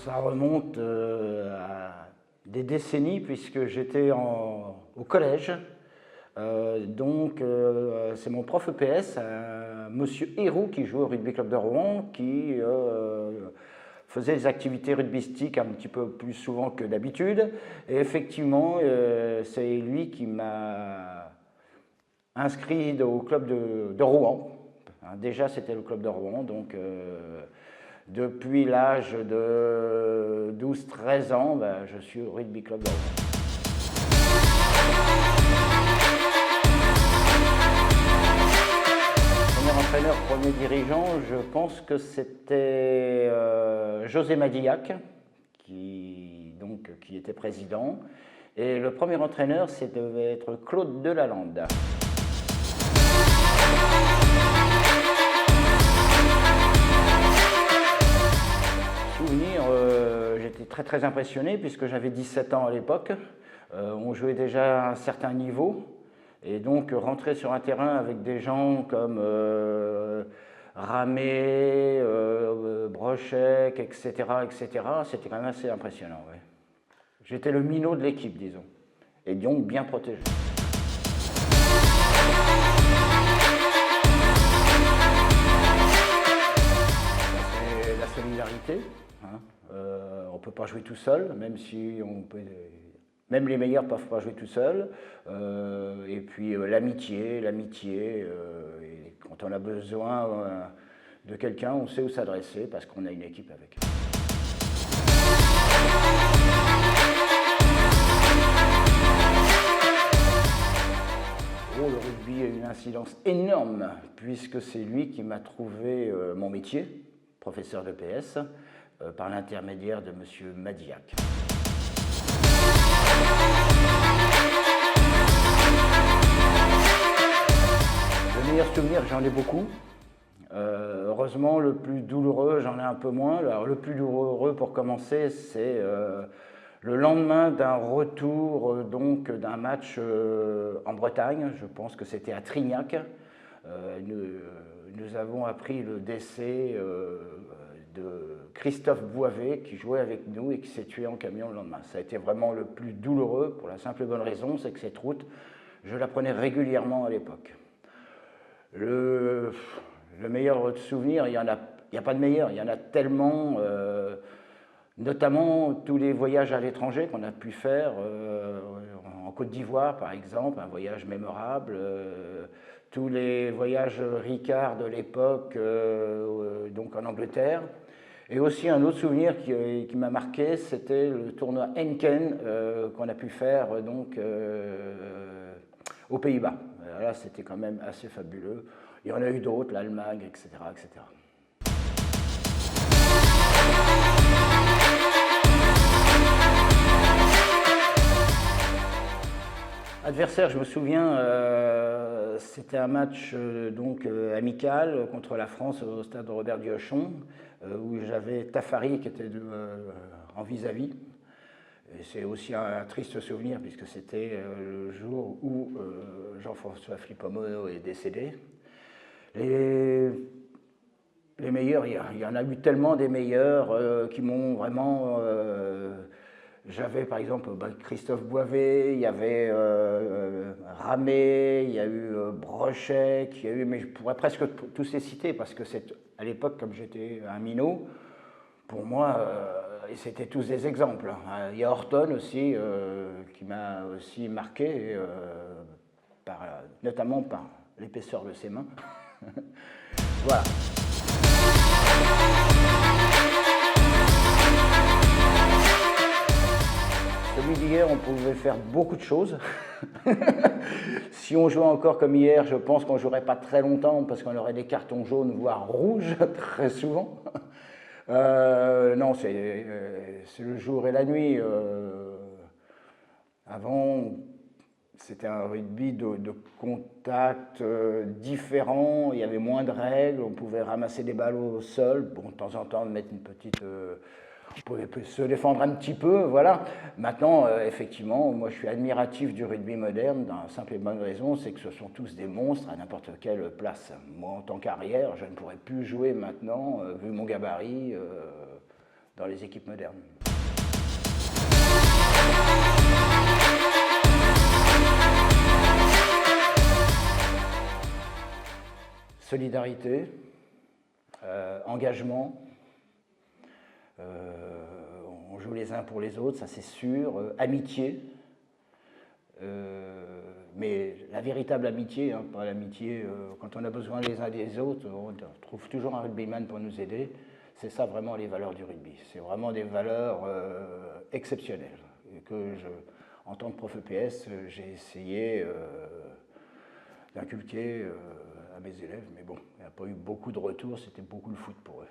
Ça remonte à des décennies puisque j'étais au collège. C'est mon prof EPS, monsieur Héroux, qui jouait au rugby club de Rouen, qui faisait des activités rugbystiques un petit peu plus souvent que d'habitude. Et effectivement, c'est lui qui m'a inscrit au club de Rouen. Déjà, c'était le club de Rouen, donc depuis l'âge de 12-13 ans, je suis au rugby club de Rouen. Premier entraîneur, premier dirigeant, je pense que c'était José Madillac, qui était président. Et le premier entraîneur, ça devait être Claude Delalande. J'étais très impressionné puisque j'avais 17 ans à l'époque. On jouait déjà à un certain niveau. Et donc rentrer sur un terrain avec des gens comme Ramé, Brochek, etc., c'était quand même assez impressionnant. Ouais. J'étais le minot de l'équipe, disons, et donc bien protégé. C'est la solidarité. Hein. On ne peut pas jouer tout seul, même les meilleurs ne peuvent pas jouer tout seuls. Et puis l'amitié. Et quand on a besoin de quelqu'un, on sait où s'adresser parce qu'on a une équipe avec. Le rugby a une incidence énorme puisque c'est lui qui m'a trouvé mon métier, professeur d'EPS, par l'intermédiaire de M. Madillac. Le meilleur souvenir, j'en ai beaucoup. Heureusement, le plus douloureux, j'en ai un peu moins. Alors, le plus douloureux, pour commencer, c'est le lendemain d'un retour d'un match en Bretagne. Je pense que c'était à Trignac. Nous avons appris le décès de Christophe Boivet qui jouait avec nous et qui s'est tué en camion le lendemain. Ça a été vraiment le plus douloureux pour la simple et bonne raison, c'est que cette route, je la prenais régulièrement à l'époque. Le meilleur souvenir, il n'y a pas de meilleur, il y en a tellement, notamment tous les voyages à l'étranger qu'on a pu faire, en Côte d'Ivoire par exemple, un voyage mémorable, tous les voyages Ricard de l'époque, donc en Angleterre. Et aussi un autre souvenir qui m'a marqué, c'était le tournoi Henken qu'on a pu faire aux Pays-Bas. Là, c'était quand même assez fabuleux. Il y en a eu d'autres, l'Allemagne, etc., etc. Adversaire, je me souviens, c'était un match amical contre la France au stade Robert Diochon, où j'avais Tafari qui était en vis-à-vis. C'est aussi un triste souvenir puisque c'était le jour où Jean-François Flippomo est décédé. Les meilleurs, il y en a eu tellement des meilleurs qui m'ont vraiment... J'avais par exemple Christophe Boivet, il y avait Ramé, il y a eu Brochek, mais je pourrais presque tous les citer parce que à l'époque, comme j'étais un minot, pour moi, c'était tous des exemples. Il y a Horton aussi qui m'a aussi marqué, notamment par l'épaisseur de ses mains. Voilà. Celui d'hier, on pouvait faire beaucoup de choses. Si on jouait encore comme hier, je pense qu'on ne jouerait pas très longtemps parce qu'on aurait des cartons jaunes, voire rouges, très souvent. Non, c'est le jour et la nuit. Avant, c'était un rugby de contact différent, il y avait moins de règles, on pouvait ramasser des balles au sol, bon, de temps en temps, mettre une petite... on pouvait se défendre un petit peu, voilà. Maintenant, effectivement, moi je suis admiratif du rugby moderne, d'une simple et bonne raison, c'est que ce sont tous des monstres à n'importe quelle place. Moi, en tant qu'arrière, je ne pourrais plus jouer maintenant, vu mon gabarit, dans les équipes modernes. Solidarité, engagement, on joue les uns pour les autres, ça c'est sûr, amitié, mais la véritable amitié, hein, pas l'amitié quand on a besoin les uns des autres, on trouve toujours un rugbyman pour nous aider, c'est ça vraiment les valeurs du rugby, c'est vraiment des valeurs exceptionnelles que en tant que prof EPS, j'ai essayé d'inculquer à mes élèves, mais bon, il n'y a pas eu beaucoup de retours, c'était beaucoup le foot pour eux.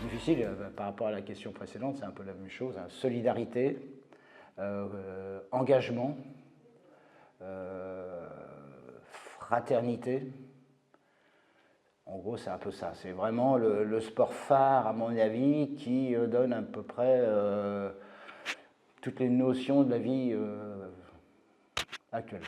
Difficile, par rapport à la question précédente, c'est un peu la même chose, hein. Solidarité, engagement, fraternité. En gros, c'est un peu ça. C'est vraiment le sport phare, à mon avis, qui donne à peu près toutes les notions de la vie actuelle.